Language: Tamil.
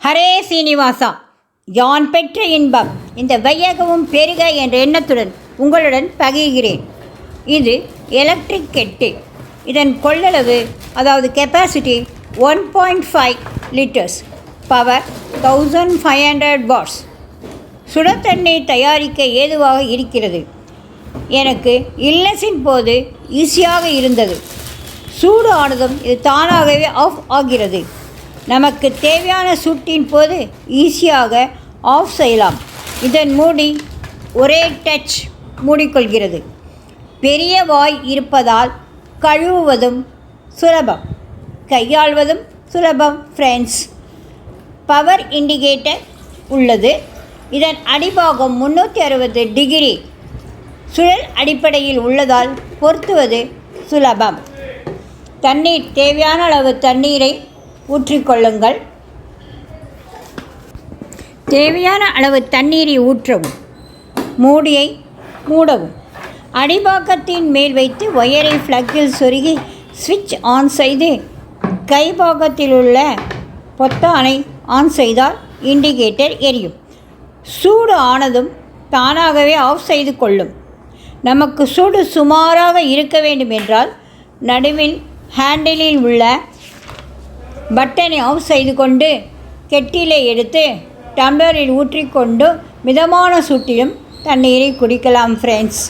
ஹரே சீனிவாசா, யான் பெற்ற இன்பம் இந்த வையகமும் பெருக என்ற எண்ணத்துடன் உங்களுடன் பகிர்கிறேன். இது எலக்ட்ரிக் கெட்டில். இதன் கொள்ளளவு அதாவது கெப்பாசிட்டி 1.5 லிட்டர்ஸ், பவர் 1500 வாட்ஸ். சுட தண்ணீர் தயாரிக்க ஏதுவாக இருக்கிறது. எனக்கு இல்னஸின் போது ஈஸியாக இருந்தது. சூடு ஆனதும் இது தானாகவே ஆஃப் ஆகிறது. நமக்கு தேவையான சூட்டின் போது ஈஸியாக ஆஃப் செய்யலாம். இதன் மூடி ஒரே டச் மூடிக்கொள்கிறது. பெரிய வாய் இருப்பதால் கழுவுவதும் சுலபம், கையாள்வதும் சுலபம் ஃப்ரெண்ட்ஸ். பவர் இண்டிகேட்டர் உள்ளது. இதன் அடிபாகம் 360 டிகிரி சுழல் அடிப்படையில் உள்ளதால் பொருத்துவது சுலபம். தண்ணீர் தேவையான அளவு தண்ணீரை ஊற்றிக்கொள்ளுங்கள். தேவையான அளவு தண்ணீரை ஊற்றவும், மூடியை மூடவும். அடிபாகத்தின் மேல் வைத்து ஒயரை ஃப்ளக்கில் சொருகி ஸ்விட்ச் ஆன் செய்து கைபாகத்தில் உள்ள பொத்தானை ஆன் செய்தால் இண்டிகேட்டர் எரியும். சூடு ஆனதும் தானாகவே ஆஃப் செய்து கொள்ளும். நமக்கு சூடு சுமாராக இருக்க வேண்டும் என்றால் நடுவில் ஹேண்டிலில் உள்ள பட்டனை ஆஃப் செய்து கொண்டு கெட்டிலை எடுத்து டம்ளரில் ஊற்றிக்கொண்டு மிதமான சூட்டிலும் தண்ணீரை குடிக்கலாம் ஃப்ரெண்ட்ஸ்.